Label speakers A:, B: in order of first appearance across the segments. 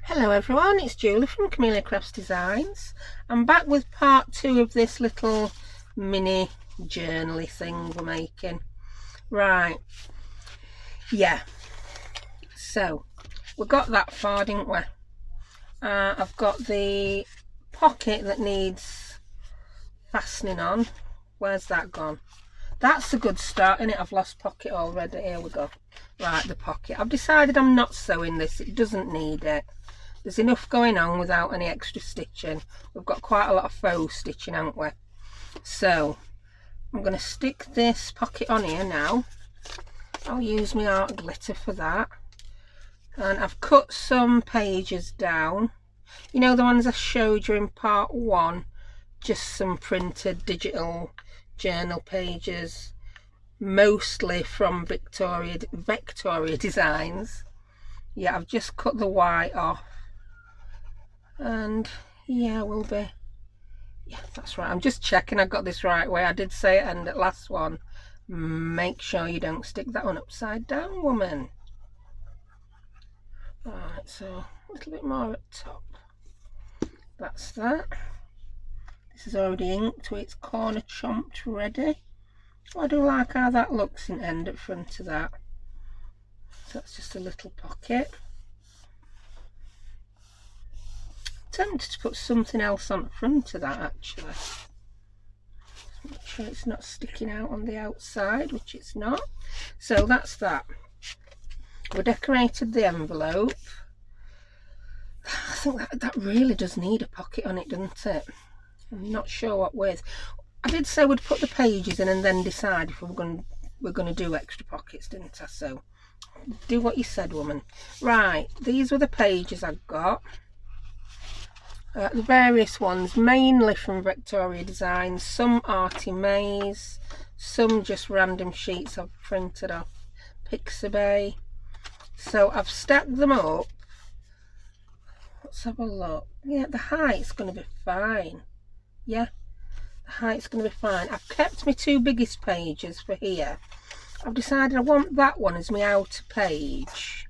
A: Hello everyone, it's Julie from Camelia Crafts Designs. I'm back with part 2 of this little mini journaly thing we're making. Right, yeah, so we got that far, didn't we? I've got the pocket that needs fastening on. Where's that gone? That's a good start, innit? I've lost pocket already. Here we go. Right, the pocket. I've decided I'm not sewing this, it doesn't need it. There's enough going on without any extra stitching. We've got quite a lot of faux stitching, haven't we? So I'm going to stick this pocket on here now. I'll use my art glitter for that. And I've cut some pages down. You know, the ones I showed you in part 1, just some printed digital journal pages, mostly from Victoria Designs. Yeah, I've just cut the white off. And yeah, we'll be, yeah, that's right. I'm just checking I got this right way. I did say it, and at last one, make sure you don't stick that one upside down, woman. Right, so a little bit more at top. That's that. This is already inked with its corner chomped ready. I do like how that looks in end at front of that. So that's just a little pocket. Tempted to put something else on the front of that actually. Just make sure it's not sticking out on the outside, which it's not. So that's that. We decorated the envelope. I think that really does need a pocket on it, doesn't it? I'm not sure what with. I did say we'd put the pages in and then decide if we're going to do extra pockets, didn't I? So do what you said, woman. Right, these were the pages I got. The various ones, mainly from Victoria Designs, some Arty Maze, some just random sheets I've printed off Pixabay. So I've stacked them up. Let's have a look. Yeah, the height's going to be fine. Yeah, the height's going to be fine. I've kept my 2 biggest pages for here. I've decided I want that one as my outer page.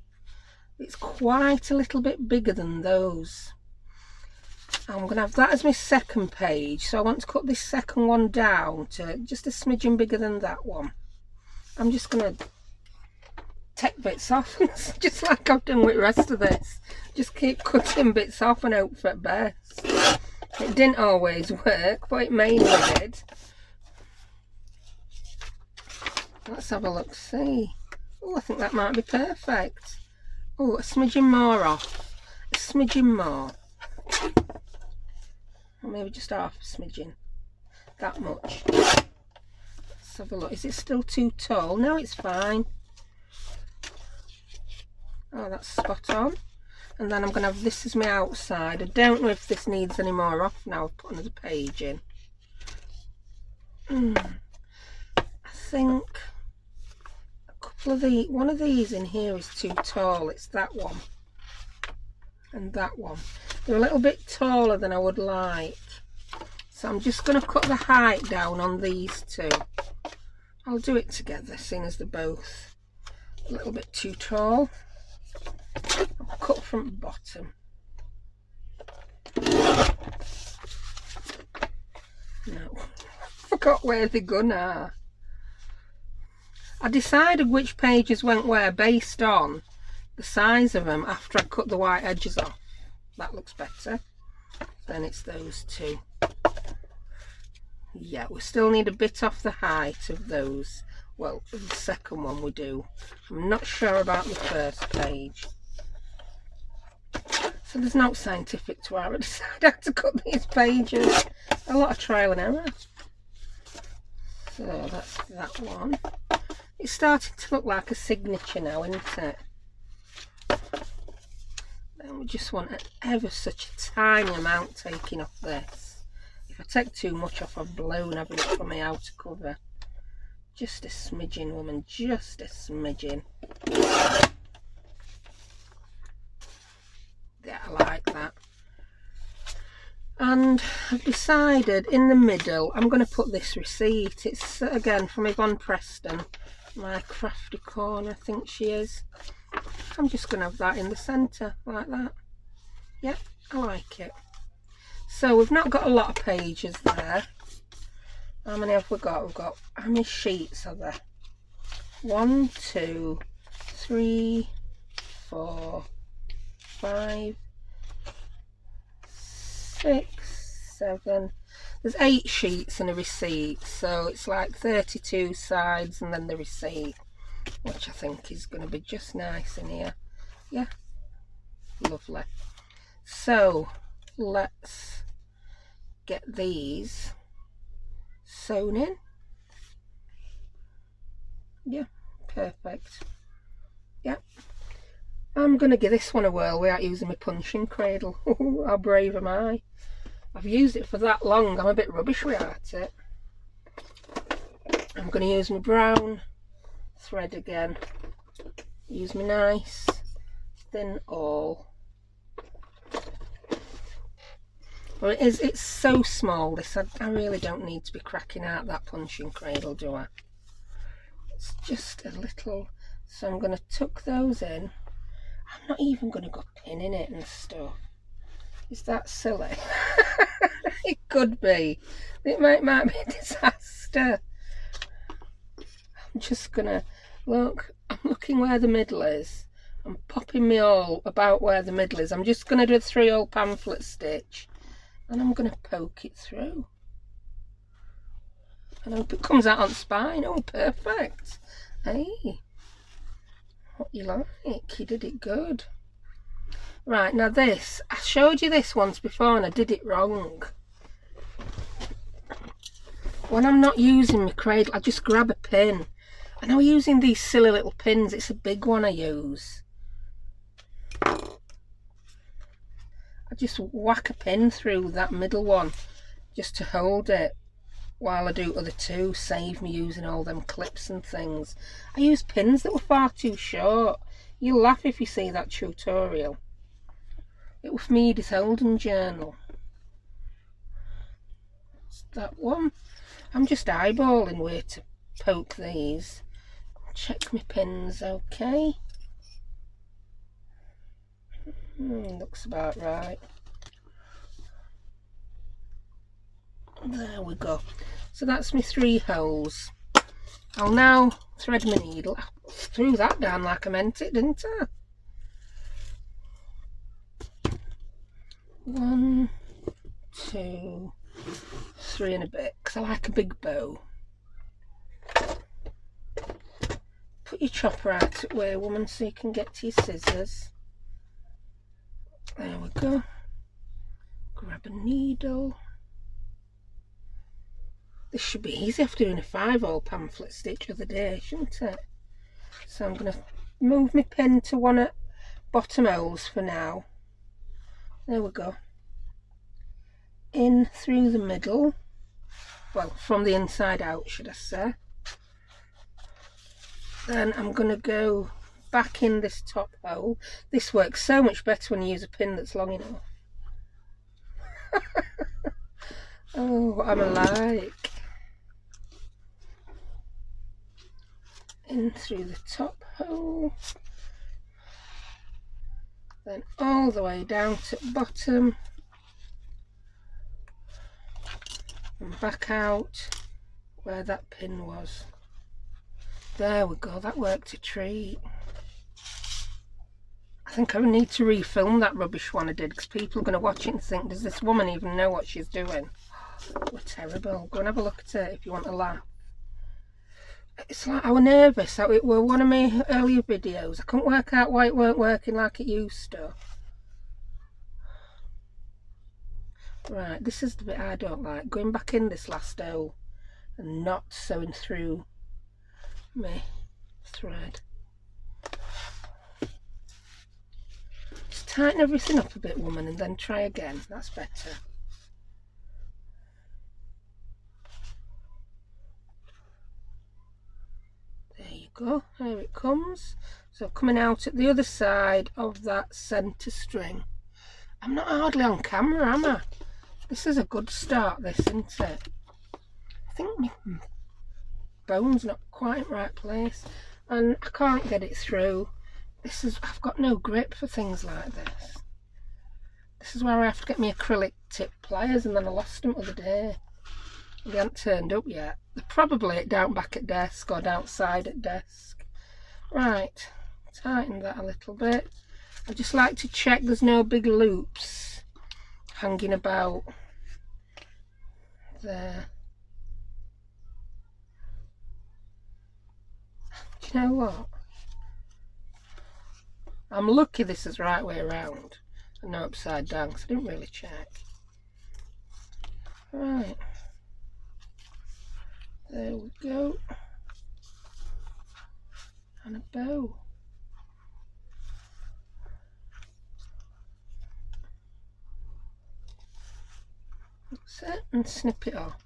A: It's quite a little bit bigger than those. I'm going to have that as my second page, so I want to cut this second one down to just a smidgen bigger than that one. I'm just going to take bits off, just like I've done with the rest of this. Just keep cutting bits off and hope for the best. It didn't always work, but it mainly did. Let's have a look, see. Oh, I think that might be perfect. Oh, a smidgen more off. A smidgen more. Or maybe just half a smidgen. That much. Let's have a look. Is it still too tall? No, it's fine. Oh, that's spot on. And then I'm going to have this as my outside. I don't know if this needs any more off now. I've put another page in. I think a couple of one of these in here is too tall. It's that one and that one. They're a little bit taller than I would like. So I'm just going to cut the height down on these 2. I'll do it together, seeing as they're both a little bit too tall. I'll cut from the bottom. No, forgot where the gun are. I decided which pages went where based on the size of them after I cut the white edges off. That looks better. Then it's those 2. Yeah, we still need a bit off the height of those. Well, the second one we do. I'm not sure about the first page. So there's no scientific to how I decided how to cut these pages. A lot of trial and error. So that's that one. It's starting to look like a signature now, isn't it? Then we just want an ever such a tiny amount taking off this. If I take too much off, I've blown everything from my outer cover. Just a smidgen, woman, just a smidgen. Yeah, I like that. And I've decided in the middle I'm going to put this receipt. It's again from Yvonne Preston, my crafty corner, I think she is. I'm just going to have that in the centre like that. Yeah, I like it. So we've not got a lot of pages there. How many have we got? We've got, how many sheets are there? 1, 2, 3, 4, 5, 6, 7. There's 8 sheets and a receipt, so it's like 32 sides and then the receipt, which I think is going to be just nice in here. Yeah, lovely. So let's get these sewn in. Yeah, perfect. Yeah, I'm going to give this one a whirl without using my punching cradle. How brave am I? I've used it for that long, I'm a bit rubbish without it. I'm going to use my brown thread again. Use my nice thin awl. Well, it's so small this, I really don't need to be cracking out that punching cradle, do I? It's just a little, so I'm going to tuck those in. I'm not even going to go pinning it and stuff. Is that silly? It could be. It might be a disaster. I'm just going to, look, I'm looking where the middle is. I'm popping me all about where the middle is. I'm just going to do a 3-hole pamphlet stitch. And I'm going to poke it through. And I hope it comes out on spine. Oh, perfect. Hey, what you like? You did it good. Right, now this, I showed you this once before and I did it wrong. When I'm not using my cradle, I just grab a pin. And I'm using these silly little pins. It's a big one I use. I just whack a pin through that middle one just to hold it while I do other two, save me using all them clips and things. I used pins that were far too short. You'll laugh if you see that tutorial. It was me Edith Holden journal. It's that one. I'm just eyeballing where to poke these. Check my pins, okay. Looks about right. There we go. So that's my 3 holes. I'll now thread my needle. I threw that down like I meant it, didn't I? 1, 2, 3 and a bit, because I like a big bow. Put your chopper out at way, woman, so you can get to your scissors. There we go. Grab a needle. This should be easy after doing a 5-hole pamphlet stitch the other day, shouldn't it? So I'm going to move my pin to one at bottom holes for now. There we go. In through the middle. Well, from the inside out, should I say. Then I'm going to go back in this top hole. This works so much better when you use a pin that's long enough. Oh, what am I like? In through the top hole. Then all the way down to the bottom. And back out where that pin was. There we go, that worked a treat. I think I need to refilm that rubbish one I did, because people are going to watch it and think, does this woman even know what she's doing? We're terrible. Go and have a look at it if you want to laugh. It's like I was nervous. It were one of my earlier videos. I couldn't work out why it weren't working like it used to. Right, this is the bit I don't like. Going back in this last hole and not sewing through my thread. Just tighten everything up a bit, woman, and then try again. That's better. There you go. Here it comes. So coming out at the other side of that centre string. I'm not hardly on camera, am I? This is a good start, this, isn't it? I think my bone's not quite in the right place and I can't get it through. I've got no grip for things like this. This is where I have to get my acrylic tip pliers, and then I lost them the other day. They haven't turned up yet. They're probably down back at desk or outside at desk. Right, tighten that a little bit. I just like to check there's no big loops hanging about there. Do you know what? I'm lucky this is right way around and not upside down, because I didn't really check. Right, there we go. And a bow. That's it, and snip it off.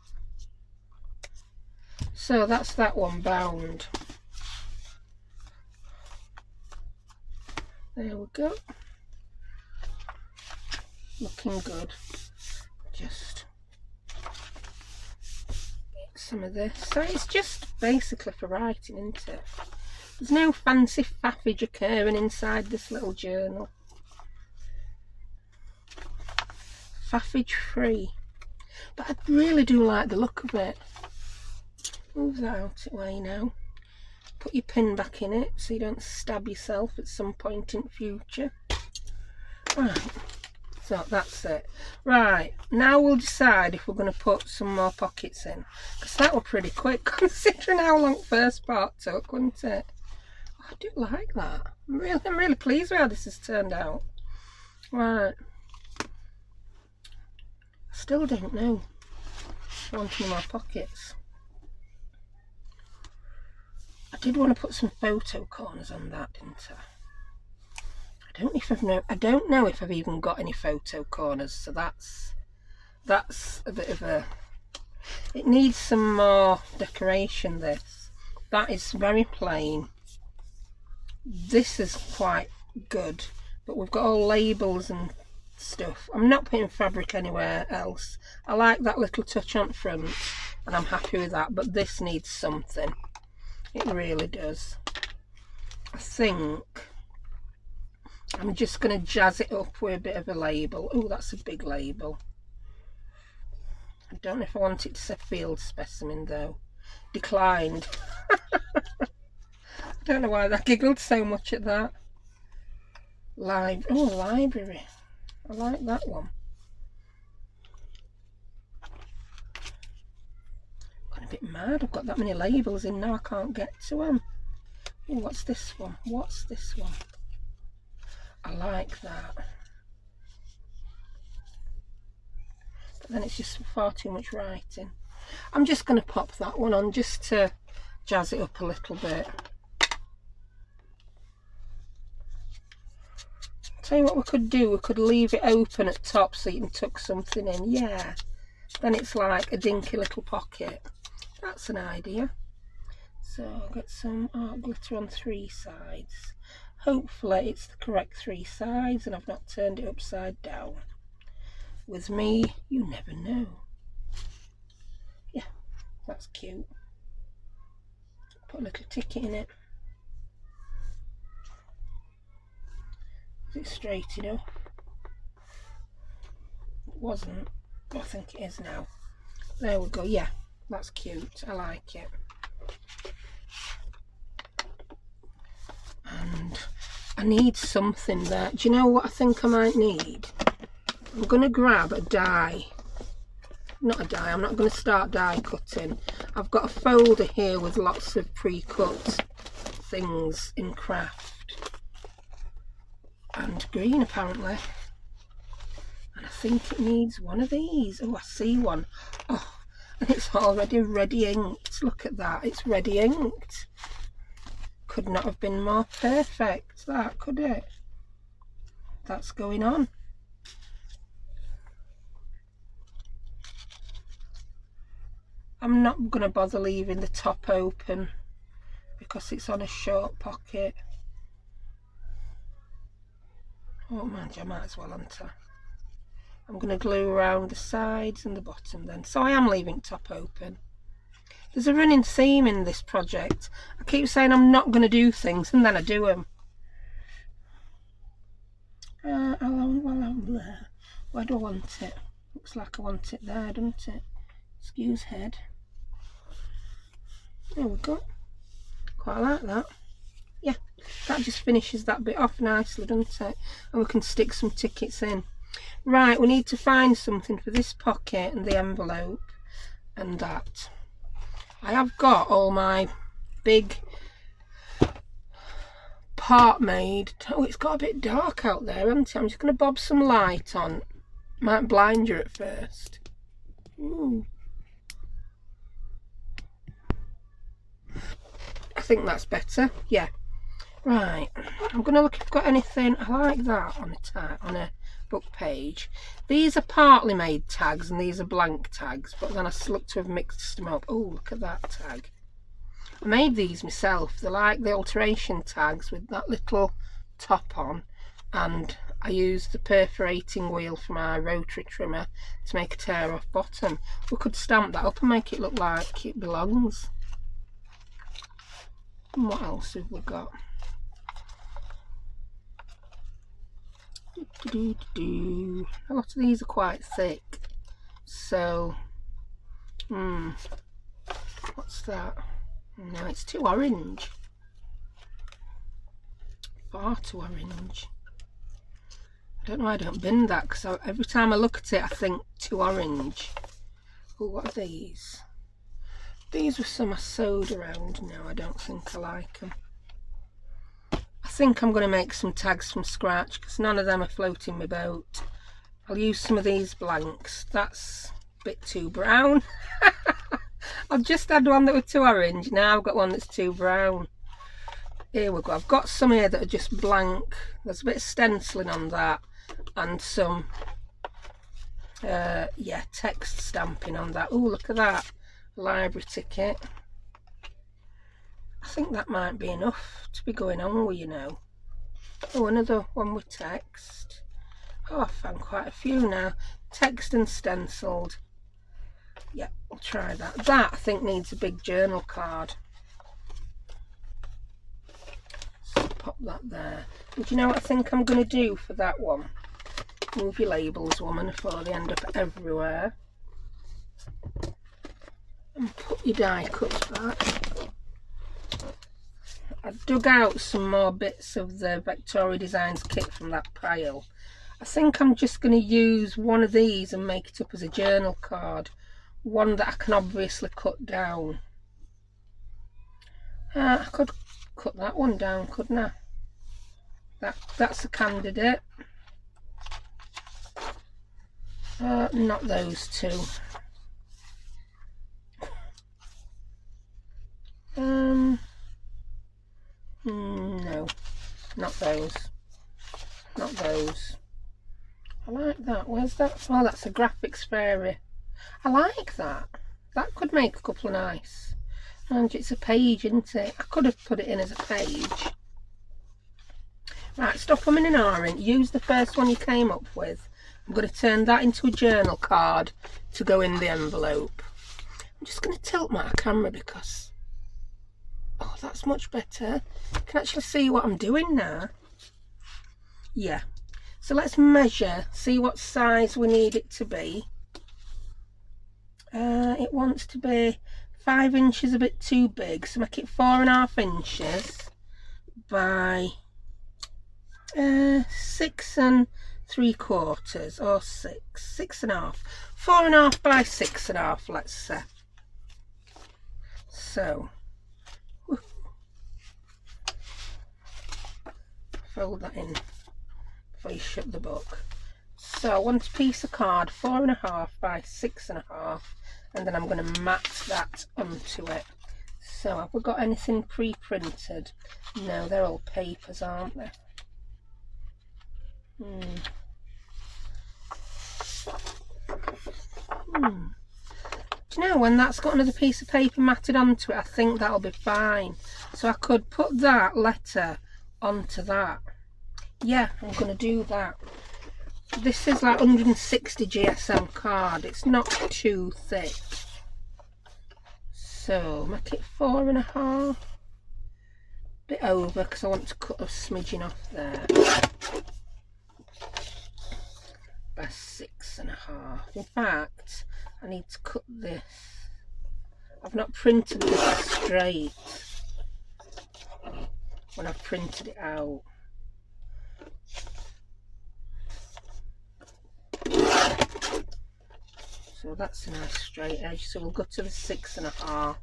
A: So that's that one bound. There we go. Looking good. Just get some of this. So it's just basically for writing, isn't it? There's no fancy faffage occurring inside this little journal. Faffage free. But I really do like the look of it. Move that out of the way now. Put your pin back in it so you don't stab yourself at some point in the future. Right, so that's it. Right, now we'll decide if we're going to put some more pockets in, because that was pretty quick considering how long first part took, wasn't it? Oh, I do like that. I'm really pleased with how this has turned out. Right, I still don't know if I want any more pockets. I did want to put some photo corners on that, didn't I? I don't know if I've even got any photo corners, so that's a bit of a... It needs some more decoration, this. That is very plain. This is quite good, but we've got all labels and stuff. I'm not putting fabric anywhere else. I like that little touch on front, and I'm happy with that, but this needs something. It really does. I think I'm just going to jazz it up with a bit of a label. Oh, that's a big label. I don't know if I want it to say field specimen though. Declined. I don't know why I giggled so much at that. Library. I like that one. A bit mad, I've got that many labels in now, I can't get to them. Oh, what's this one? What's this one? I like that. But then it's just far too much writing. I'm just going to pop that one on just to jazz it up a little bit. Tell you what we could do, we could leave it open at top so you can tuck something in. Yeah, then it's like a dinky little pocket. That's an idea. So I'll get some art glitter on 3 sides. Hopefully it's the correct 3 sides and I've not turned it upside down. With me, you never know. Yeah, that's cute. Put a little ticket in it. Is it straight enough? It wasn't, but I think it is now. There we go, yeah. That's cute, I like it. And I need something there. Do you know what I think I might need? I'm going to grab a die. Not a die, I'm not going to start die cutting. I've got a folder here with lots of pre-cut things in craft. And green apparently. And I think it needs one of these. Oh, I see one. Oh. And it's already ready inked. Look at that, it's ready inked. Could not have been more perfect, that, could it? That's going on. I'm not going to bother leaving the top open because it's on a short pocket. Oh man, I might as well, aren't I? I'm going to glue around the sides and the bottom then. So I am leaving top open. There's a running theme in this project. I keep saying I'm not going to do things and then I do them. Where do I want it? Looks like I want it there, doesn't it? Excuse head. There we go. Quite like that. Yeah, that just finishes that bit off nicely, doesn't it? And we can stick some tickets in. Right, we need to find something for this pocket and the envelope and that. I have got all my big part made. Oh, it's got a bit dark out there, hasn't it? I'm just going to bob some light on. Might blind you at first. Ooh. I think that's better. Yeah. Right. I'm going to look if I've got anything. I like that on a book page. These are partly made tags and these are blank tags, but then I look to have mixed them up. Oh, look at that tag. I made these myself. They're like the alteration tags with that little top on, and I used the perforating wheel for my rotary trimmer to make a tear off bottom. We could stamp that up and make it look like it belongs. And what else have we got? A lot of these are quite thick, so what's that? No, it's too orange, far too orange. I don't know why I don't bin that, because every time I look at it I think too orange. Oh, what are these? These were some I sewed around. No, I don't think I like them. I think I'm going to make some tags from scratch because none of them are floating my boat. I'll use some of these blanks. That's a bit too brown. I've just had one that was too orange. Now I've got one that's too brown. Here we go. I've got some here that are just blank. There's a bit of stenciling on that and some yeah, text stamping on that. Oh, look at that. Library ticket. I think that might be enough to be going on with, you know. Oh, another one with text. Oh, I found quite a few now. Text and stenciled. Yeah, I'll try that. That, I think, needs a big journal card. So pop that there. And do you know what I think I'm going to do for that one? Move your labels, woman, before they end up everywhere. And put your die cuts back. I dug out some more bits of the Victoria Designs kit from that pile. I think I'm just going to use one of these and make it up as a journal card. One that I can obviously cut down. I could cut that one down, couldn't I? That's a candidate. Not those two. No, not those. Not those. I like that. Where's that? Oh, that's a graphics fairy. I like that. That could make a couple of nice. And it's a page, isn't it? I could have put it in as a page. Right, stop them in an orange. Use the first one you came up with. I'm going to turn that into a journal card to go in the envelope. I'm just going to tilt my camera because... Oh, that's much better. I can actually see what I'm doing now. Yeah. So let's measure, see what size we need it to be. It wants to be 5 inches, a bit too big, so make it 4.5 inches by 6 3/4 or 6.5. 4.5 by 6.5, let's say. So fold that in before you shut the book. So I want a piece of card 4.5 by 6.5, and then I'm going to mat that onto it. So have we got anything pre-printed? No, they're all papers, aren't they? Do you know, when that's got another piece of paper matted onto it, I think that'll be fine. So I could put that letter onto that. Yeah, I'm going to do that. This is like 160 GSM card. It's not too thick. So make it 4.5. Bit over because I want to cut a smidgen off there. by 6.5. In fact, I need to cut this. I've not printed this straight when I've printed it out. So that's a nice straight edge. So we'll go to the 6.5.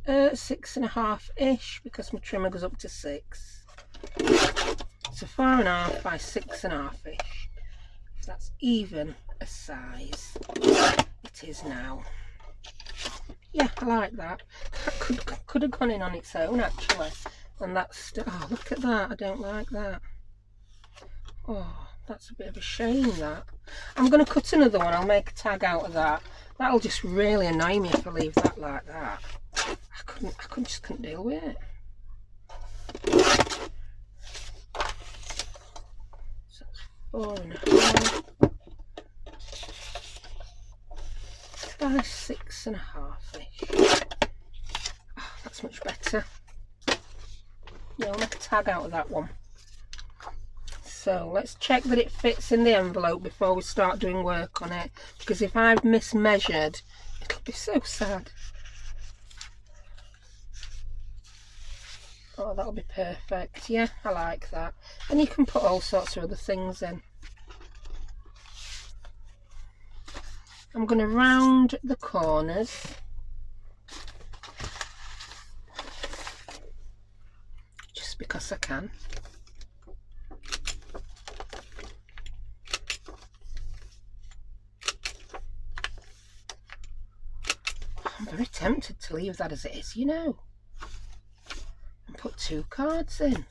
A: 6.5-ish, because my trimmer goes up to 6. So 4.5 by 6.5-ish. If that's even a size, it is now. Yeah, I like that. That could have gone in on its own actually. And that's, oh, look at that. I don't like that. Oh, that's a bit of a shame, that. I'm going to cut another one. I'll make a tag out of that. That'll just really annoy me if I leave that like that. I just couldn't deal with it. So that's 4.5 by 6.5-ish. Oh, that's much better. Yeah, I'll make a tag out of that one. So let's check that it fits in the envelope before we start doing work on it, because if I've mismeasured, it'll be so sad. Oh, that'll be perfect. Yeah, I like that. And you can put all sorts of other things in. I'm going to round the corners. Just because I can. I'm very tempted to leave that as it is, you know. And put 2 cards in.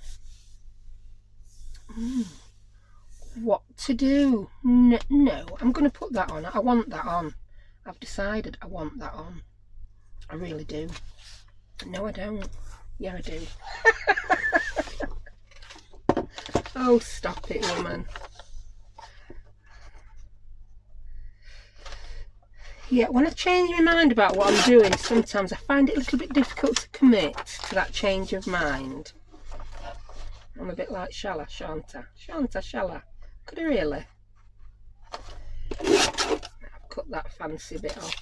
A: What to do? No, I'm going to put that on. I want that on. I've decided I want that on. I really do. No, I don't. Yeah, I do. Oh, stop it, woman. Yeah, when I change my mind about what I'm doing, sometimes I find it a little bit difficult to commit to that change of mind. I'm a bit like Shalla, shan't I? Shan't I, Shalla? Could I really? I've cut that fancy bit off.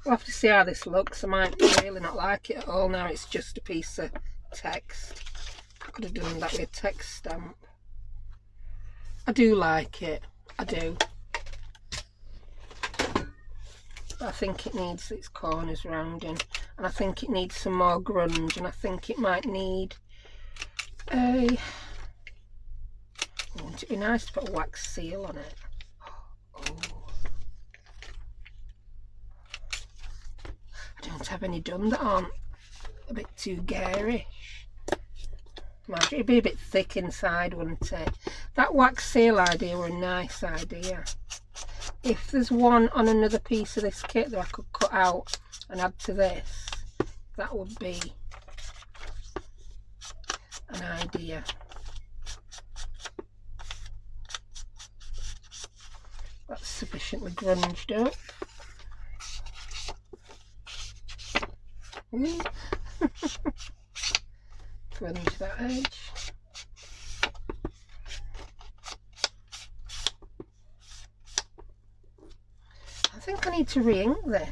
A: We'll have to see how this looks. I might really not like it at all now. It's just a piece of text. I could have done that with a text stamp. I do like it. I do. But I think it needs its corners rounding. And I think it needs some more grunge. And I think it might need a... Wouldn't it be nice to put a wax seal on it? Oh. I don't have any done that aren't a bit too garish. It'd be a bit thick inside, wouldn't it? That wax seal idea were a nice idea. If there's one on another piece of this kit that I could cut out and add to this, that would be an idea. That's sufficiently grunged up. Grunge that edge. I think I need to re-ink this.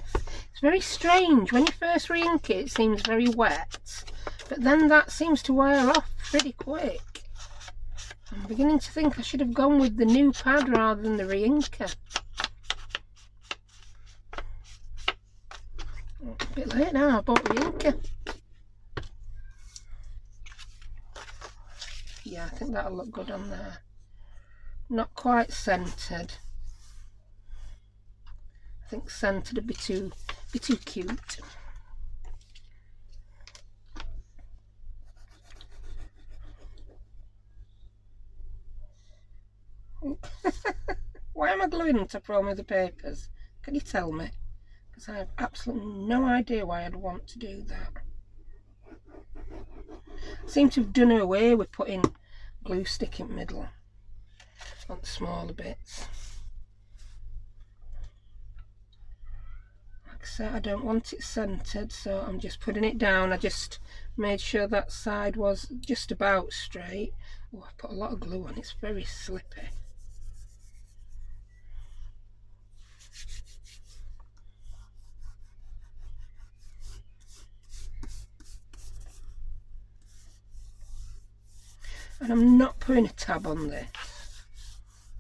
A: It's very strange. When you first re-ink it, it seems very wet, but then that seems to wear off pretty quick. I'm beginning to think I should have gone with the new pad rather than the re-inker. A bit late now, I bought re-inker. Yeah, I think that'll look good on there. Not quite centred. I think centred would be too cute. Why am I gluing on top of all my other papers? Can you tell me? Because I have absolutely no idea why I'd want to do that. I seem to have done away with putting glue stick in the middle on the smaller bits. Like fix it. I don't want it centered, so I'm just putting it down. I just made sure that side was just about straight. Oh, I put a lot of glue on, it's very slippy. And I'm not putting a tab on this,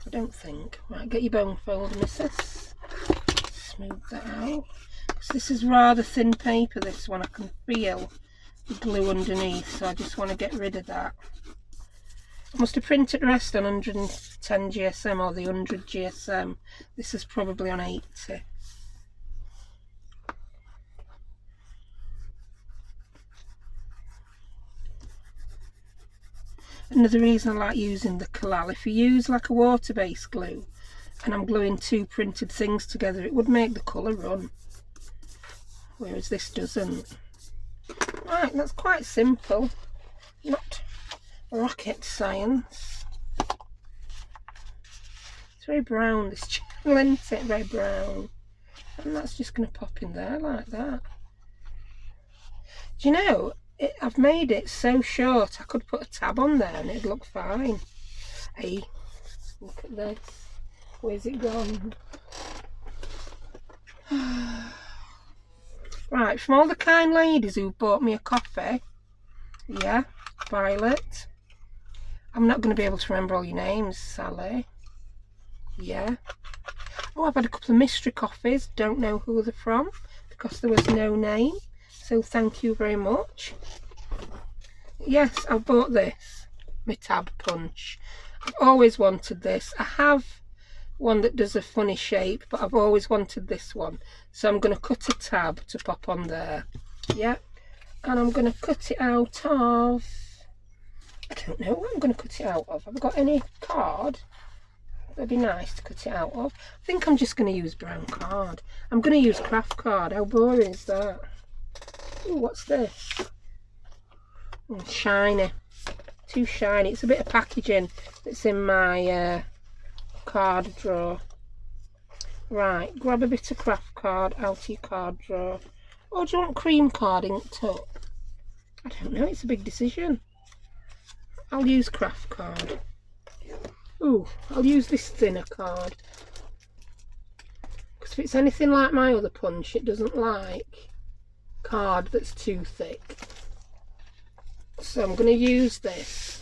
A: I don't think. Right, get your bone folder, missus. Smooth that out. Because this is rather thin paper, this one. I can feel the glue underneath, so I just want to get rid of that. I must have printed the rest on 110 GSM or the 100 GSM. This is probably on 80. Another reason I like using the collal, if you use like a water-based glue and I'm gluing two printed things together, it would make the colour run, whereas this doesn't. Right, that's quite simple, not rocket science. It's very brown, this channel, isn't it? Very brown. And that's just going to pop in there like that. Do you know, I've made it so short I could put a tab on there and it'd look fine. Hey, look at this. Where's it gone? Right, from all the kind ladies who bought me a coffee, yeah, Violet, I'm not going to be able to remember all your names. Sally, yeah. Oh, I've had a couple of mystery coffees, don't know who they're from because there was no name, so thank you very much. Yes, I've bought this, my tab punch. I've always wanted this. I have one that does a funny shape, but I've always wanted this one, so I'm going to cut a tab to pop on there. Yeah, and I'm going to cut it out of, I don't know what I'm going to cut it out of. Have I got any card? That'd be nice to cut it out of. I think I'm just going to use brown card. I'm going to use craft card. How boring is that? Ooh, what's this? Oh, shiny. Too shiny. It's a bit of packaging that's in my card drawer. Right, grab a bit of craft card out of your card drawer. Or do you want cream card inked up? I don't know, it's a big decision. I'll use craft card. Ooh, I'll use this thinner card. Because if it's anything like my other punch, it doesn't like card that's too thick. So I'm going to use this.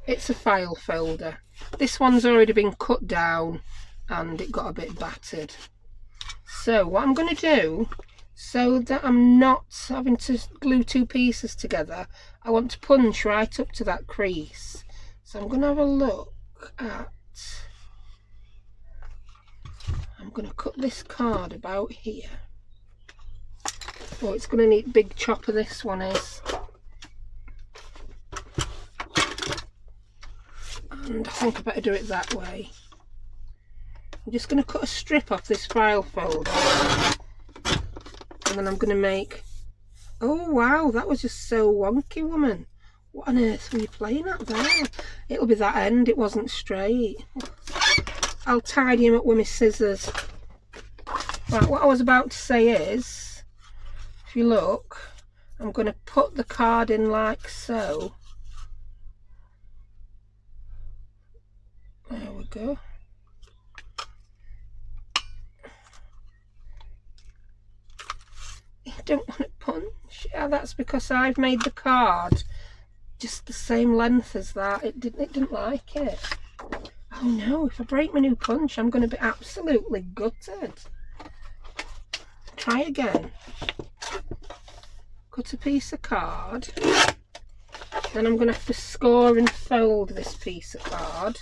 A: It's a file folder. This one's already been cut down and it got a bit battered. So what I'm going to do, so that I'm not having to glue two pieces together, I want to punch right up to that crease. So I'm going to have a look at, I'm going to cut this card about here. Oh, it's going to need big chopper, this one is. And I think I better do it that way. I'm just going to cut a strip off this file folder. And then I'm going to make... Oh wow, that was just so wonky, woman. What on earth were you playing at there? It'll be that end, it wasn't straight. I'll tidy him up with my scissors. Right, what I was about to say is, if you look, I'm going to put the card in like so. There we go. You don't want to punch. Yeah, that's because I've made the card just the same length as that. It didn't like it. Oh no, if I break my new punch, I'm going to be absolutely gutted. Try again. Cut a piece of card. Then I'm going to have to score and fold this piece of card.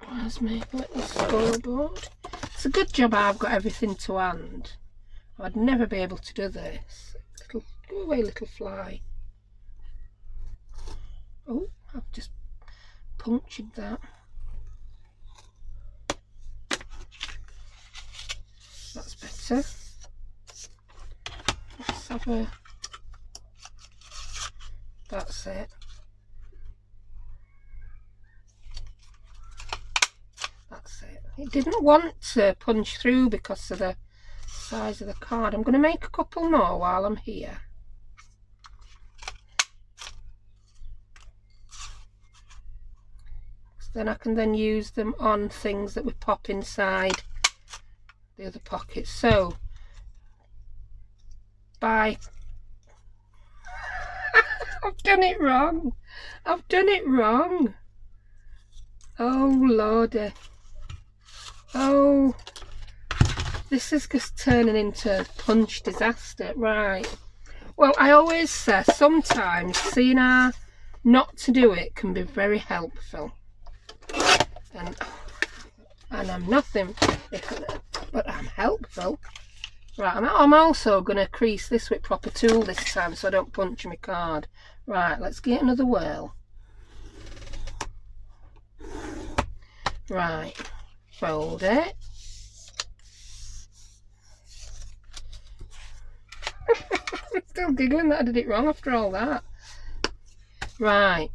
A: Where's my little scoreboard? It's a good job I've got everything to hand. I'd never be able to do this. Go away, little fly. Oh, I've just punctured that. That's better. Let's have a... That's it. That's it. It didn't want to punch through because of the size of the card. I'm going to make a couple more while I'm here. Then I can then use them on things that we pop inside the other pockets. So by I've done it wrong. I've done it wrong. Oh lordy. Oh, this is just turning into a punch disaster. Right. Well, I always say sometimes seeing how not to do it can be very helpful. And I'm nothing, but I'm helpful. Right, I'm also going to crease this with proper tool this time so I don't punch my card. Right, let's get another whirl. Right, fold it. I'm still giggling that I did it wrong after all that. Right,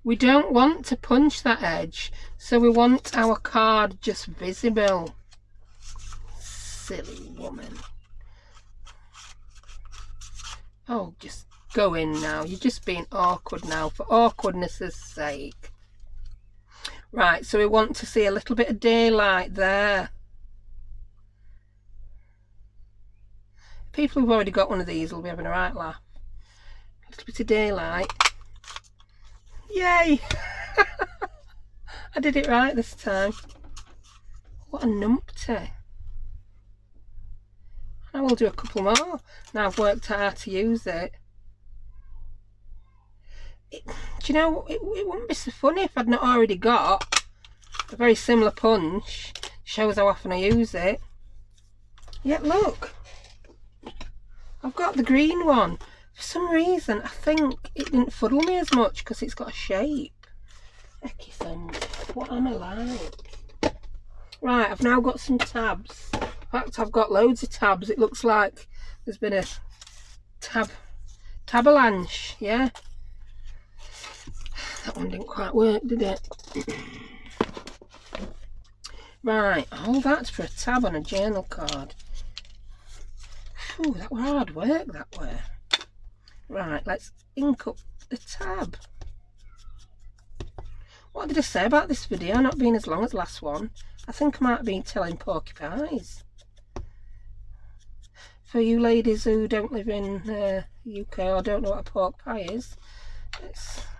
A: we don't want to punch that edge, so we want our card just visible. Silly woman. Oh, just go in now. You're just being awkward now for awkwardness' sake. Right, so we want to see a little bit of daylight there. People who've already got one of these will be having a right laugh. A little bit of daylight. Yay! I did it right this time. What a numpty. I will do a couple more. Now I've worked out how to use it. Do you know, it wouldn't be so funny if I'd not already got a very similar punch. Shows how often I use it. Yeah, look. I've got the green one. For some reason, I think it didn't fuddle me as much because it's got a shape. Ecky thumb. What am I like? Right, I've now got some tabs. In fact, I've got loads of tabs. It looks like there's been a tabalanche, yeah? That one didn't quite work, did it? Right, all that's for a tab on a journal card. Phew, that was hard work, that were. Right, let's ink up the tab. What did I say about this video not being as long as last one? I think I might have been telling porcupines. For you ladies who don't live in the UK or don't know what a pork pie is,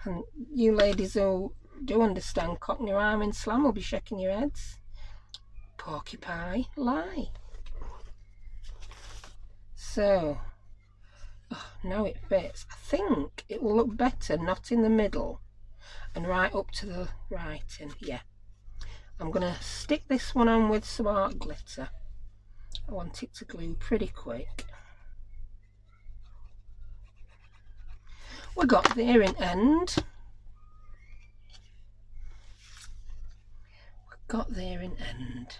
A: and you ladies who do understand Cockney rhyming slang will be shaking your heads. Porcupine lie. So, oh, now it fits. I think it will look better not in the middle and right up to the writing. Yeah. I'm going to stick this one on with some art glitter. I want it to glue pretty quick. We got there in end. We got there in end.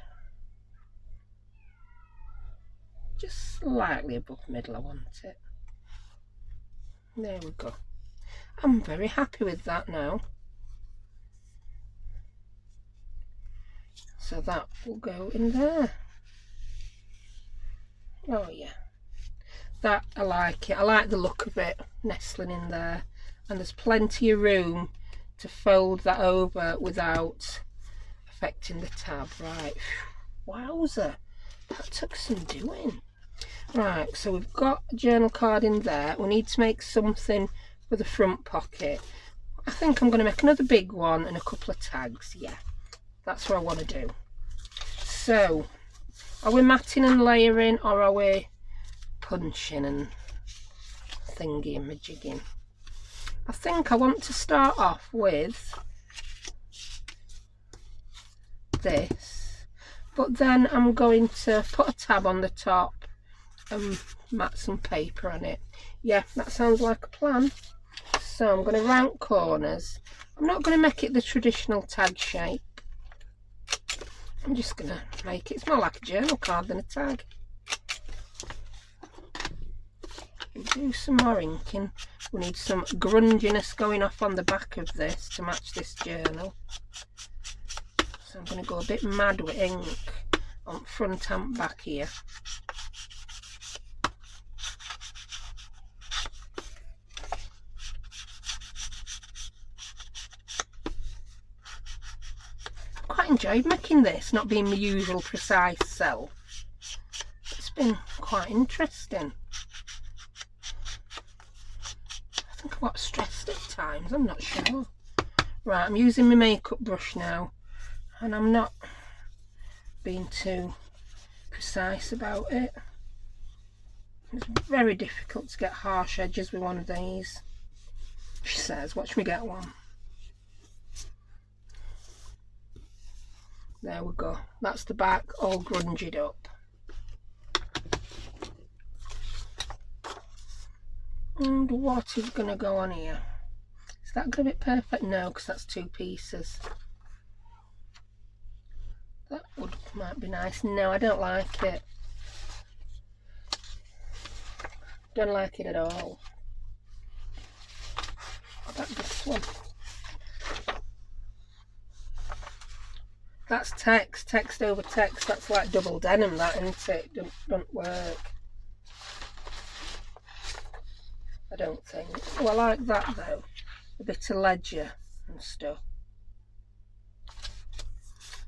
A: Just slightly above middle, I want it. There we go. I'm very happy with that now. So that will go in there. Oh yeah, that I like it. I like the look of it nestling in there, and there's plenty of room to fold that over without affecting the tab. Right, wowzer, that took some doing. Right, so we've got a journal card in there. We need to make something for the front pocket. I think I'm going to make another big one and a couple of tags. Yeah, that's what I want to do. So, are we matting and layering, or are we punching and thingy and majigging? I think I want to start off with this, but then I'm going to put a tab on the top and mat some paper on it. Yeah, that sounds like a plan. So I'm going to round corners. I'm not going to make it the traditional tag shape. I'm just going to make it, it's more like a journal card than a tag. We'll do some more inking. We need some grunginess going off on the back of this to match this journal. So I'm going to go a bit mad with ink on front and back here. Quite enjoyed making this, not being my usual precise self. It's been quite interesting. I think I got stressed at times, I'm not sure. Right, I'm using my makeup brush now, and I'm not being too precise about it. It's very difficult to get harsh edges with one of these, she says. Watch me get one. There we go. That's the back all grungied up. And what is going to go on here? Is that going to be perfect? No, because that's 2 pieces. That might be nice. No, I don't like it. Don't like it at all. What about this one? That's text over text. That's like double denim, that, isn't it? Don't work. I don't think. Oh, I like that though. A bit of ledger and stuff.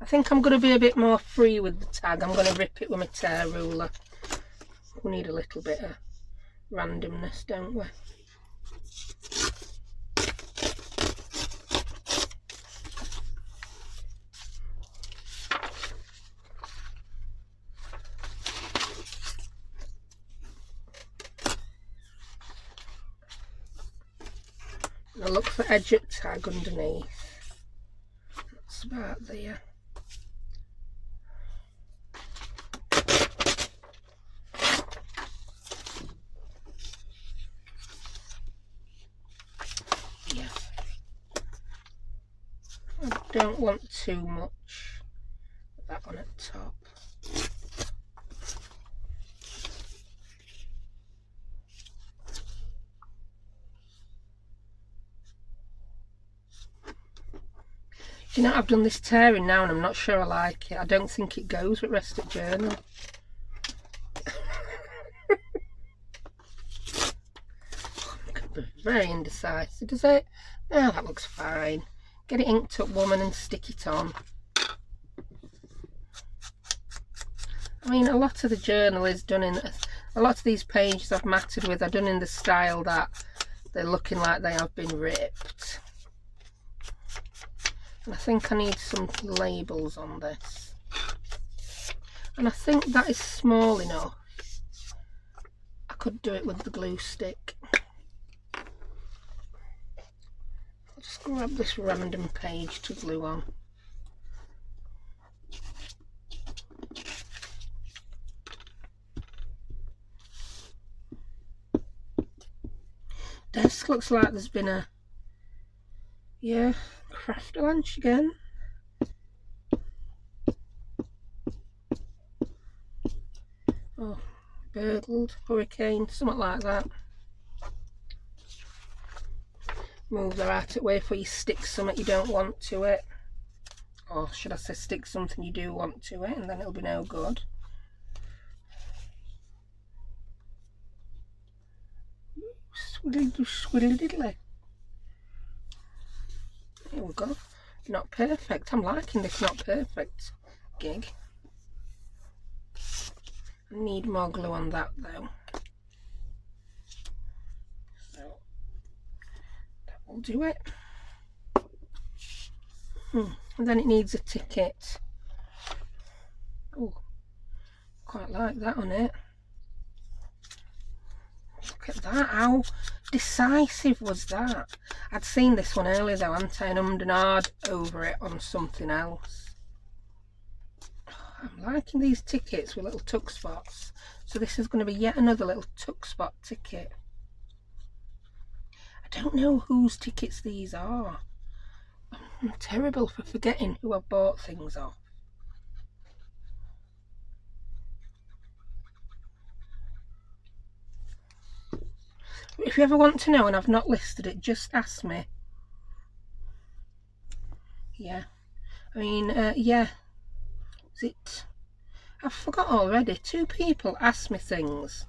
A: I think I'm going to be a bit more free with the tag. I'm going to rip it with my tear ruler. We need a little bit of randomness, don't we? And I look for edge at tag underneath. That's about there. Don't want too much. Put that on at the top. Do you know, I've done this tearing now and I'm not sure I like it. I don't think it goes with Rest It Journal. Very indecisive, does it? Ah, that looks fine. Get it inked up, woman, and stick it on. I mean, a lot of the journal is done in, a lot of these pages I've matted with are done in the style that they're looking like they have been ripped. And I think I need some labels on this. And I think that is small enough. I could do it with the glue stick. I'll just grab this random page to glue on. Desk looks like there's been a, yeah, craft lunch again. Oh, burgled, hurricane, something like that. Move the right way before you stick something you don't want to it. Or should I say stick something you do want to it, and then it'll be no good. Squiddly diddly. Here we go. Not perfect. I'm liking this not perfect gig. I need more glue on that though. So that will do it. And then it needs a ticket. Oh, quite like that on it. Look at that, how decisive was that? I'd seen this one earlier though, hadn't I, and ummed and ahed over it on something else. I'm liking these tickets with little tuck spots. So this is going to be yet another little tuck spot ticket. I don't know whose tickets these are. I'm terrible for forgetting who I've bought things off. If you ever want to know and I've not listed it, just ask me. Yeah, I mean, yeah. Is it? I forgot already. 2 people asked me things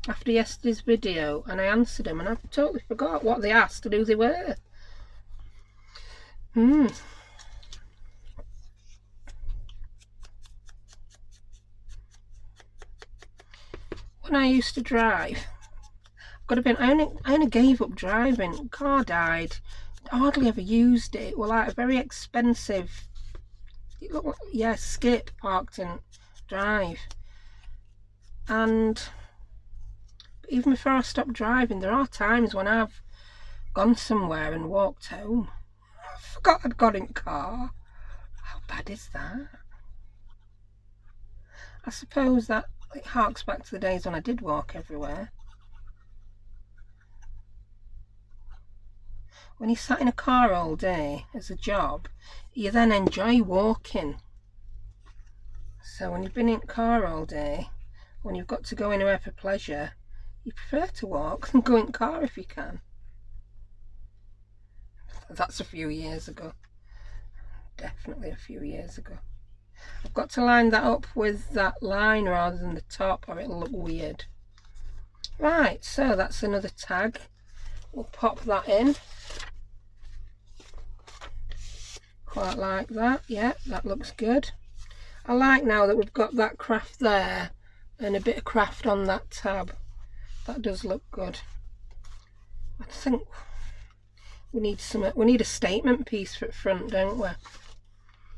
A: after yesterday's video and I answered them and I've totally forgot what they asked and who they were. When I used to drive, I only gave up driving. Car died. Hardly ever used it. Well, like a very expensive, it looked like, yeah, skip parked in drive. And even before I stopped driving, there are times when I've gone somewhere and walked home. I forgot I'd got in car. How bad is that? I suppose that it harks back to the days when I did walk everywhere. When you sat in a car all day as a job, you then enjoy walking. So when you've been in a car all day, when you've got to go anywhere for pleasure, you prefer to walk than go in a car if you can. That's a few years ago. Definitely a few years ago. I've got to line that up with that line rather than the top or it'll look weird. Right, so that's another tag. We'll pop that in. Quite like that. Yeah, that looks good. I like now that we've got that craft there and a bit of craft on that tab. That does look good. I think we need a statement piece for the front, don't we?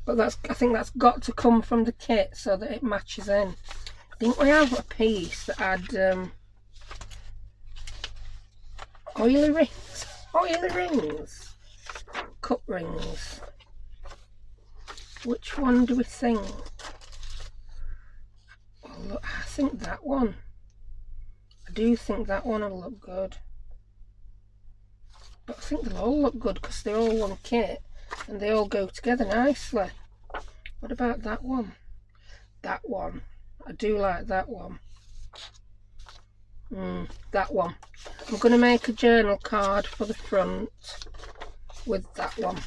A: But I think that's got to come from the kit so that it matches in. Didn't we have a piece that had oily rings, cup rings? Which one do we think? Oh, look, I think that one. I do think that one will look good. But I think they'll all look good because they're all one kit and they all go together nicely. What about that one? That one. I do like that one. That one. I'm going to make a journal card for the front with that one.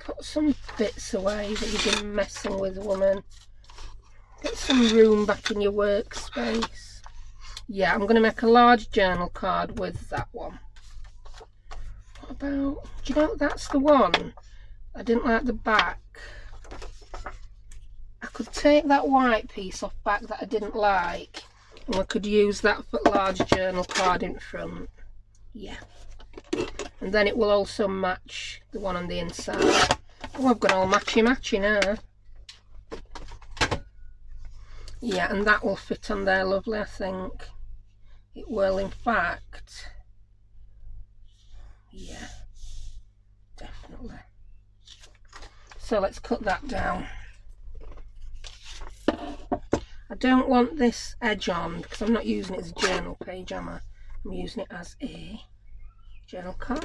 A: Put some bits away that you've been messing with, woman. Get some room back in your workspace. Yeah, I'm going to make a large journal card with that one. What about, do you know that's the one? I didn't like the back. I could take that white piece off back that I didn't like and I could use that for large journal card in front. Yeah. And then it will also match the one on the inside. Oh, I've got all matchy now. Yeah, and that will fit on there lovely, I think. It will, in fact. Yeah, definitely. So let's cut that down. I don't want this edge on because I'm not using it as a journal page, am I? I'm using it as a journal card.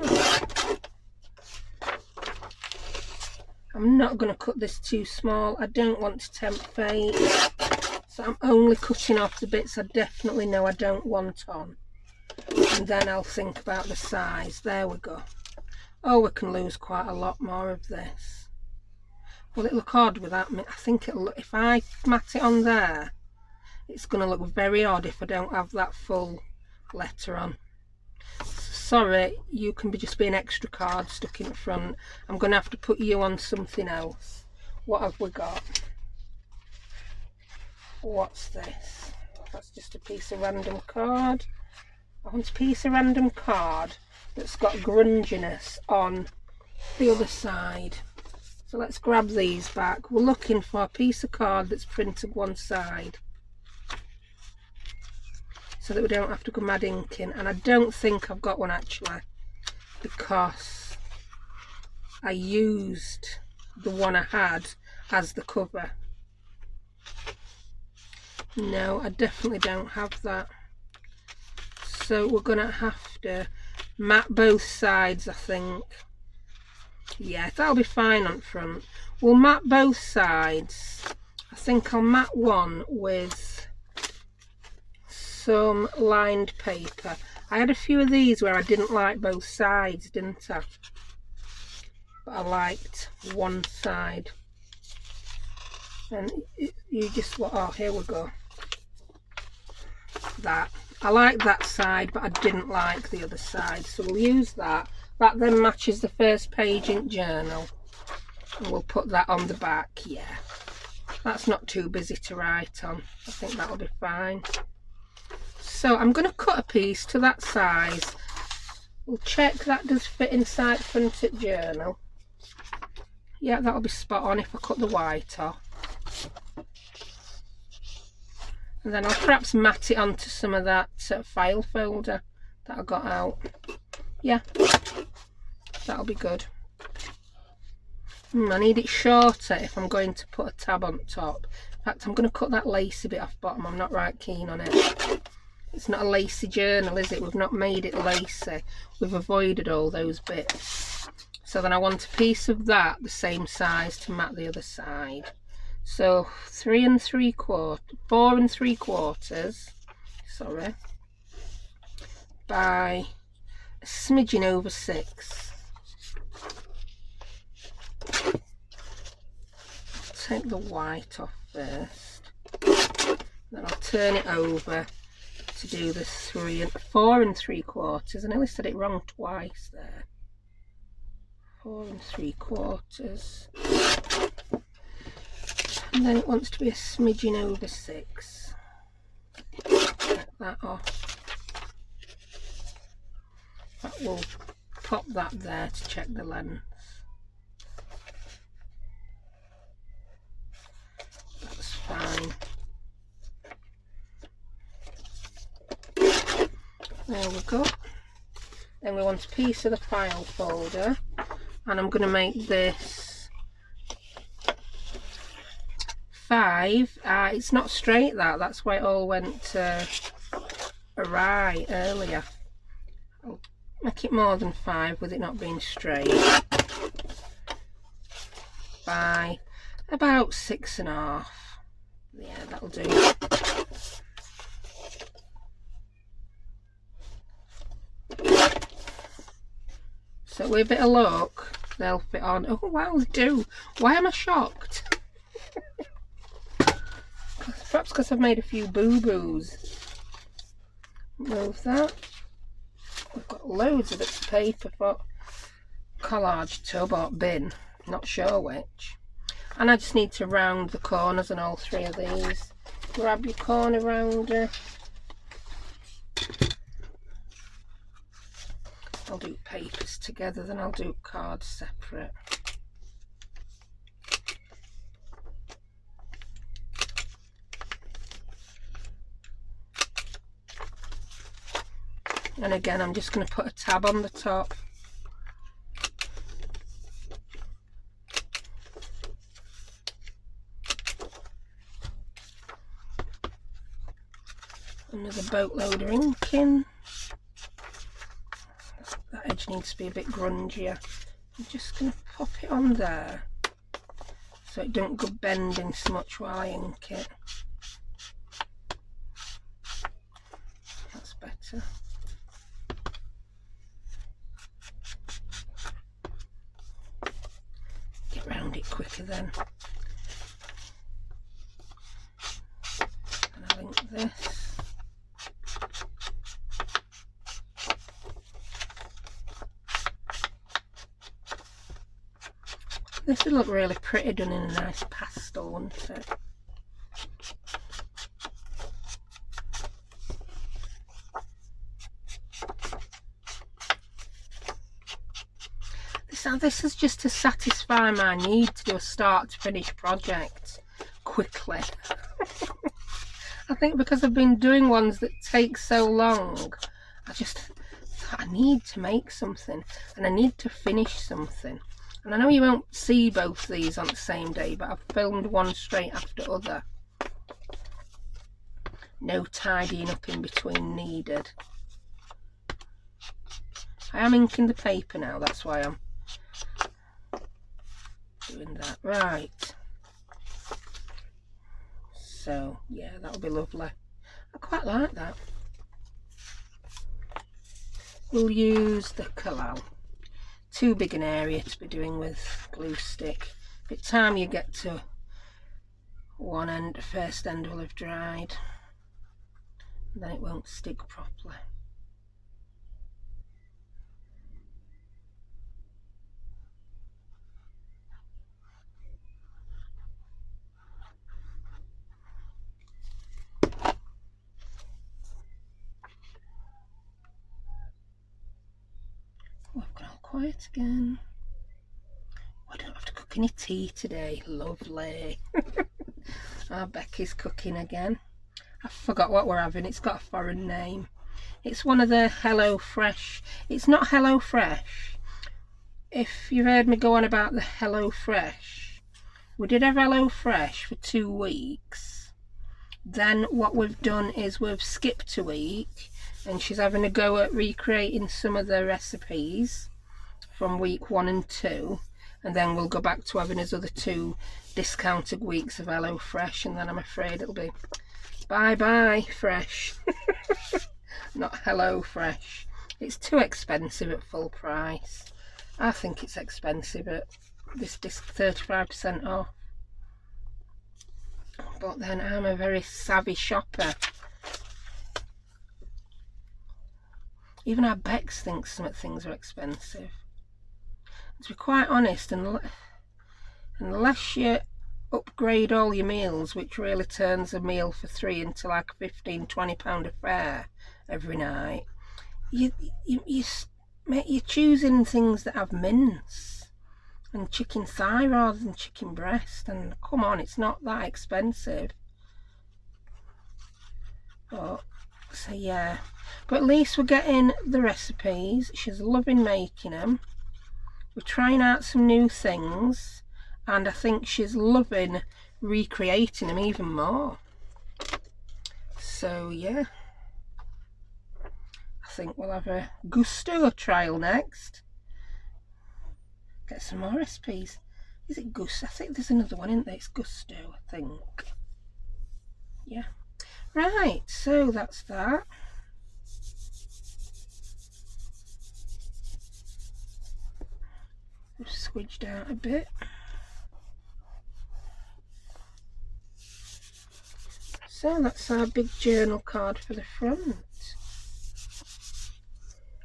A: I'm not going to cut this too small. I don't want to tempt fate. So I'm only cutting off the bits I definitely know I don't want on. And then I'll think about the size. There we go. Oh, we can lose quite a lot more of this. Will it look odd with that? I think it'll look, if I mat it on there, it's going to look very odd if I don't have that full letter on. Sorry, you can just be an extra card stuck in front. I'm going to have to put you on something else. What have we got? What's this? That's just a piece of random card. I want a piece of random card that's got grunginess on the other side. So let's grab these back. We're looking for a piece of card that's printed one side so that we don't have to go mad inking. And I don't think I've got one actually because I used the one I had as the cover. No, I definitely don't have that. So we're going to have to mat both sides, I think. Yeah, that'll be fine on front. We'll mat both sides. I think I'll mat one with some lined paper. I had a few of these where I didn't like both sides, didn't I? but I liked one side. And you just, oh, here we go. That. I like that side, but I didn't like the other side. So we'll use that. That then matches the first page in journal. And we'll put that on the back, yeah. That's not too busy to write on. I think that'll be fine. So I'm going to cut a piece to that size. We'll check that does fit inside printed journal. Yeah, that'll be spot on if I cut the white off. And then I'll perhaps mat it onto some of that file folder that I got out. Yeah, that'll be good. I need it shorter if I'm going to put a tab on top. In fact, I'm going to cut that lacy bit off bottom. I'm not right keen on it. It's not a lacy journal, is it? We've not made it lacy. We've avoided all those bits. So then I want a piece of that the same size to mat the other side. So 4 3/4, sorry, by a smidgen over 6. I'll take the white off first, then I'll turn it over to do the 4 3/4. I nearly said it wrong twice there. 4 3/4. And then it wants to be a smidgen over 6. Get that off. That will pop that there to check the length. That's fine. There we go. Then we want a piece of the file folder, and I'm going to make this 5. It's not straight, that's why it all went awry earlier. I'll make it more than 5 with it not being straight, by about 6.5. Yeah, that'll do. So with a bit of luck, they'll fit on. Oh wow, they do. Why am I shocked? Perhaps because I've made a few boo-boos. Move that. I've got loads of bits of paper for collage tub or bin, not sure which. And I just need to round the corners on all 3 of these. Grab your corner rounder. I'll do papers together, then I'll do cards separate. And again, I'm just going to put a tab on the top. Another boatload of ink in. That edge needs to be a bit grungier. I'm just going to pop it on there so it don't go bending so much while I ink it. That's better. Get round it quicker then. And I'll ink this. This would look really pretty done in a nice pastel, wouldn't it? This is just to satisfy my need to do a start to finish project quickly. I think because I've been doing ones that take so long, I just thought I need to make something and I need to finish something. And I know you won't see both these on the same day, but I've filmed one straight after other. No tidying up in between needed. I am inking the paper now, that's why I'm doing that. Right. So, yeah, that'll be lovely. I quite like that. We'll use the Collal too big an area to be doing with glue stick. By the time you get to one end, the first end will have dried, then it won't stick properly. Oh, I've gone all quiet again. Oh, I don't have to cook any tea today. Lovely. Our Becky's cooking again. I forgot what we're having. It's got a foreign name. It's one of the Hello Fresh. It's not Hello Fresh. If you've heard me go on about the Hello Fresh, we did have Hello Fresh for 2 weeks. Then what we've done is we've skipped a week, and she's having a go at recreating some of the recipes from week 1 and 2, and then we'll go back to having his other 2 discounted weeks of Hello Fresh, and then I'm afraid it'll be bye bye Fresh. Not Hello Fresh. It's too expensive at full price. I think it's expensive at this disc 35% off. But then I'm a very savvy shopper. Even our Bex thinks some things are expensive. To be quite honest, unless you upgrade all your meals, which really turns a meal for 3 into like a £15–20 affair every night, you're choosing things that have mince and chicken thigh rather than chicken breast, and come on, it's not that expensive. But so yeah, but at least we're getting the recipes. She's loving making them. We're trying out some new things, and I think she's loving recreating them even more. So yeah, I think we'll have a gusto trial next. Get some more recipes. Is it gusto? I think there's another one, isn't there? It's gusto, I think. Yeah. Right, so that's that. Just squidged out a bit. So that's our big journal card for the front.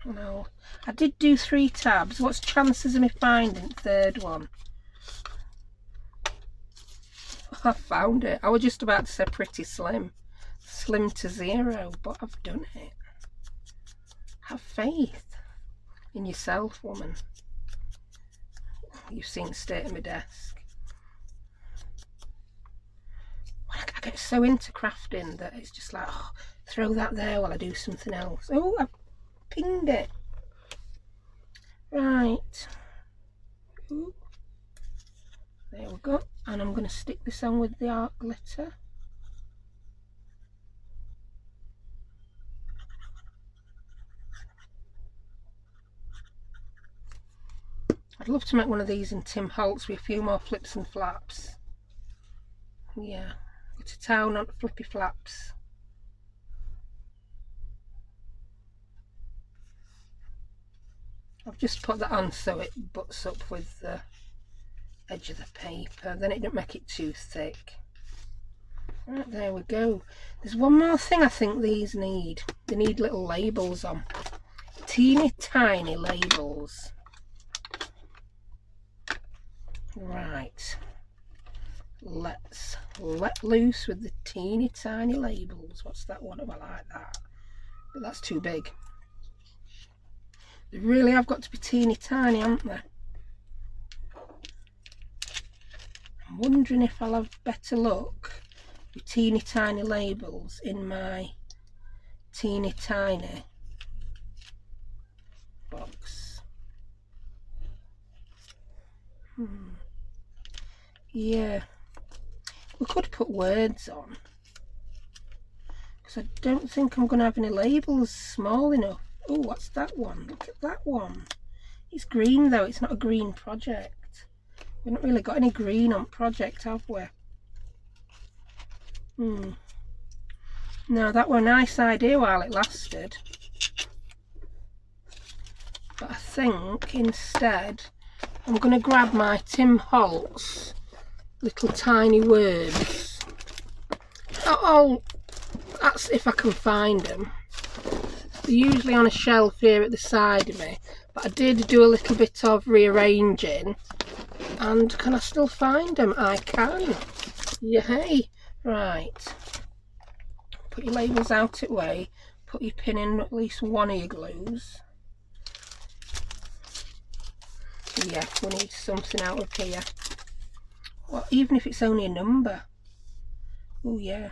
A: Well, I did do 3 tabs. What's chances of me finding the 3rd one? I found it. I was just about to say pretty slim. Slim to 0, but I've done it. Have faith in yourself, woman. You've seen the state of my desk. I get so into crafting that it's just like, oh, throw that there while I do something else. Oh, I pinged it. Right. Ooh. There we go. And I'm going to stick this on with the art glitter. I'd love to make one of these in Tim Holtz with a few more flips and flaps. Yeah, go to town on flippy flaps. I've just put that on so it butts up with the edge of the paper, then it don't make it too thick. Right, there we go. There's one more thing I think these need. They need little labels on. Teeny tiny labels. Right, let's let loose with the teeny tiny labels. What's that one? Oh, I like that, but that's too big. They really have got to be teeny tiny, haven't they? I'm wondering if I'll have better luck with teeny tiny labels in my teeny tiny box. Yeah, we could put words on, because I don't think I'm going to have any labels small enough. Oh, what's that one? Look at that one. It's green though, it's not a green project. We've not really got any green on project, have we? No, that were a nice idea while it lasted. But I think instead I'm going to grab my Tim Holtz little tiny words. Oh, that's if I can find them. They're usually on a shelf here at the side of me, but I did do a little bit of rearranging, and can I still find them? I can. Yay! Right. Put your labels out of the way. Put your pin in at least one of your glues. Yeah, we need something out of here. Well, even if it's only a number. Oh yeah.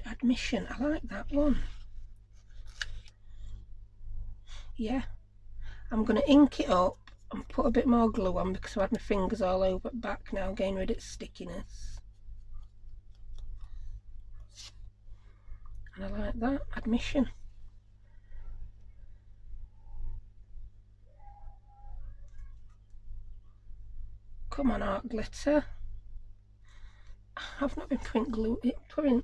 A: Admission. I like that one. Yeah. I'm going to ink it up and put a bit more glue on because I've had my fingers all over the back now, getting rid of stickiness. And I like that. Admission. Come on, art glitter. I've not been putting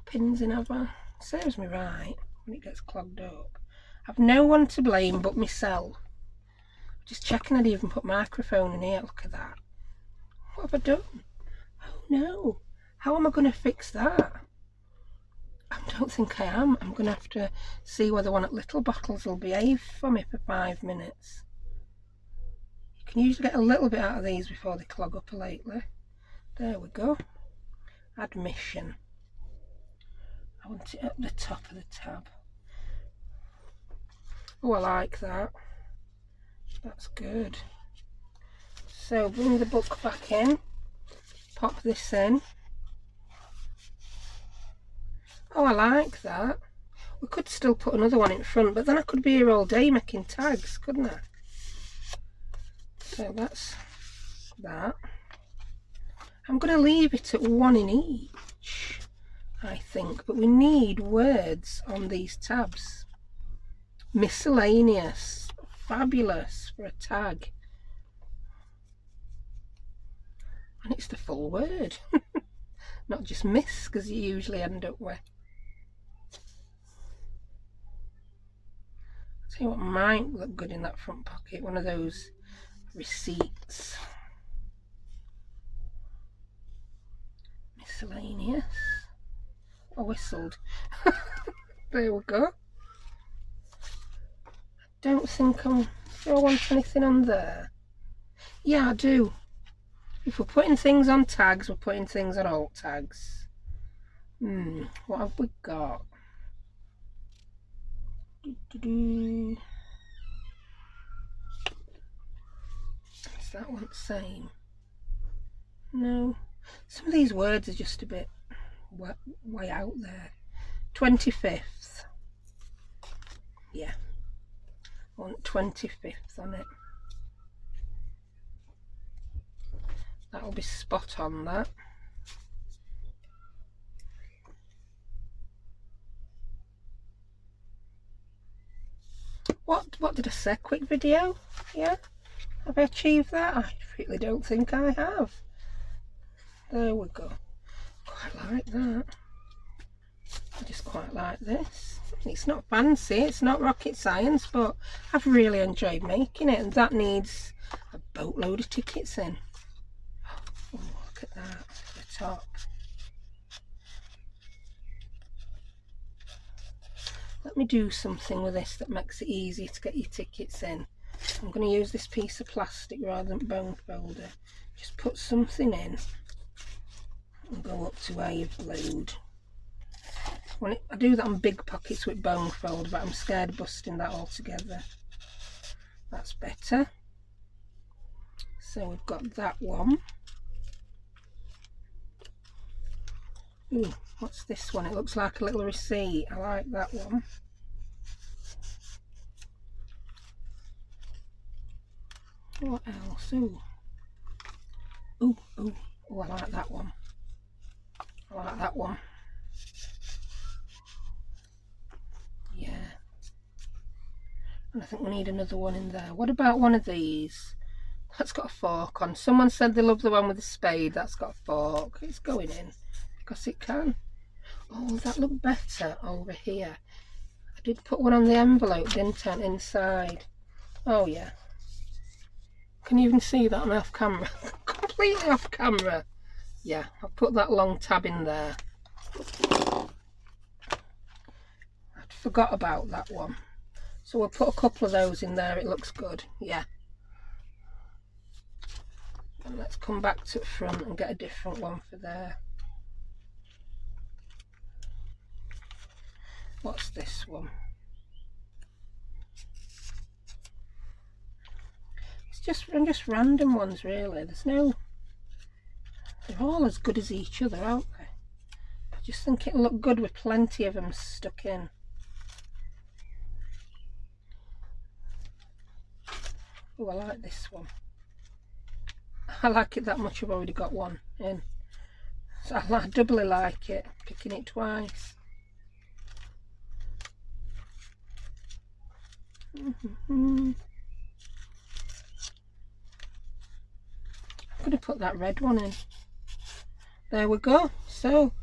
A: pins in, have I? Serves me right when it gets clogged up. I've no one to blame but myself. Just checking I'd even put microphone in here. Look at that. What have I done? Oh no. How am I going to fix that? I don't think I am. I'm going to have to see whether one of little bottles will behave for me for 5 minutes. You can usually get a little bit out of these before they clog up lately. There we go. Admission. I want it at the top of the tab. Oh, I like that. That's good. So bring the book back in. Pop this in. Oh, I like that. We could still put another one in front, but then I could be here all day making tags, couldn't I? So that's that. I'm going to leave it at one in each, I think, but we need words on these tabs. Miscellaneous, fabulous for a tag. And it's the full word, not just miss, because you usually end up with. See what might look good in that front pocket, one of those receipts. Miscellaneous. I whistled. There we go. I don't think do I want anything on there? Yeah, I do. If we're putting things on tags, we're putting things on alt tags. What have we got? Is that one the same? No. Some of these words are just a bit way out there. 25th. Yeah. I want 25th on it. That'll be spot on, that. What did I say? Quick video? Yeah? Have I achieved that? I really don't think I have. There we go. Quite like that. I just quite like this. It's not fancy, it's not rocket science, but I've really enjoyed making it, and that needs a boatload of tickets in. Oh, look at that, the top. Let me do something with this that makes it easier to get your tickets in. I'm going to use this piece of plastic rather than bone folder. Just put something in and go up to where you've glued. I do that on big pockets with bone fold, but I'm scared of busting that all together. That's better. So we've got that one. Ooh, what's this one? It looks like a little receipt. I like that one. What else? Ooh. Ooh, ooh. Oh, I like that one. I like that one. Yeah. And I think we need another one in there. What about one of these? That's got a fork on. Someone said they love the one with the spade. That's got a fork. It's going in because it can. Oh, that look better over here. I did put one on the envelope, didn't I, inside? Oh yeah. Can you even see that? I'm off camera. Completely off camera. Yeah, I'll put that long tab in there. I forgot about that one. So we'll put a couple of those in there. It looks good. Yeah. And let's come back to the front and get a different one for there. What's this one? It's just random ones really. There's no... They're all as good as each other, aren't they? I just think it'll look good with plenty of them stuck in. Oh, I like this one. I like it that much I've already got one in. So I doubly like it, picking it twice. I'm going to put that red one in. There we go. So,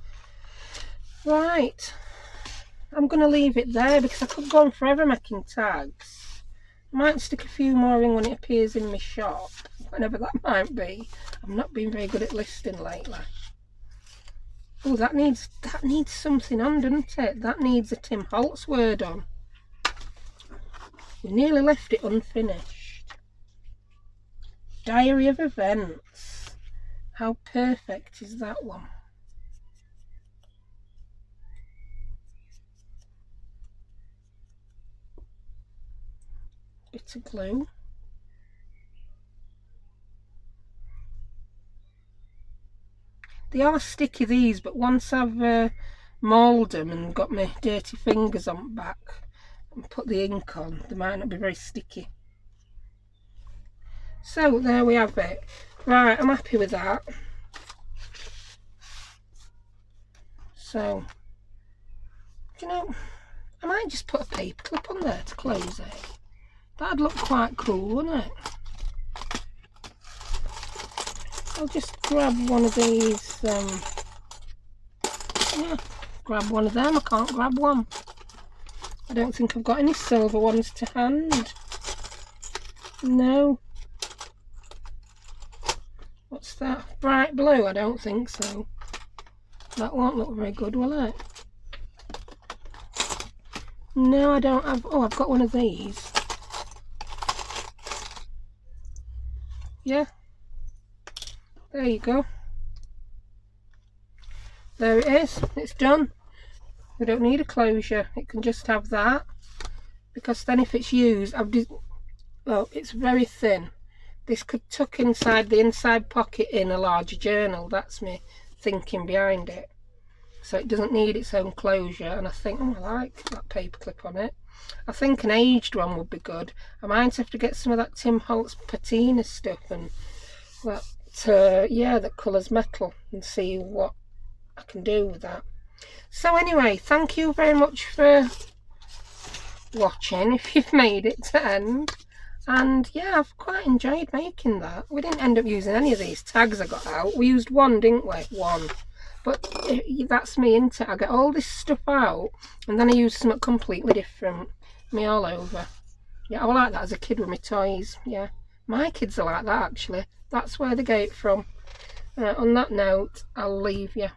A: right. I'm going to leave it there because I could go on forever making tags. I might stick a few more in when it appears in my shop, whenever that might be. I've not been very good at listing lately. Oh, that needs something on, doesn't it? That needs a Tim Holtz word on. We nearly left it unfinished. Diary of Events. How perfect is that one? Bit of glue. They are sticky, these, but once I've moulded them and got my dirty fingers on back and put the ink on, they might not be very sticky. So there we have it. Right, I'm happy with that. So, you know, I might just put a paper clip on there to close it. That'd look quite cool, wouldn't it? I'll just grab one of these, yeah, grab one of them. I can't grab one. I don't think I've got any silver ones to hand. No. What's that? Bright blue? I don't think so. That won't look very good, will it? No, I don't have... Oh, I've got one of these. Yeah. There you go. There it is. It's done. We don't need a closure. It can just have that. Because then if it's used... well, it's very thin. This could tuck inside the inside pocket in a larger journal. That's me thinking behind it. So it doesn't need its own closure. And I think, oh, I like that paper clip on it. I think an aged one would be good. I might have to get some of that Tim Holtz patina stuff and that, yeah, that colours metal, and see what I can do with that. So anyway, thank you very much for watching, if you've made it to end. And yeah, I've quite enjoyed making that. We didn't end up using any of these tags I got out. We used one, didn't we? One. But that's me, isn't it? I get all this stuff out and then I use something completely different. Me all over. Yeah, I like that as a kid with my toys. Yeah, my kids are like that actually. That's where they get it from. On that note, I'll leave you.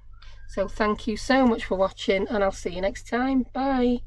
A: So thank you so much for watching and I'll see you next time. Bye.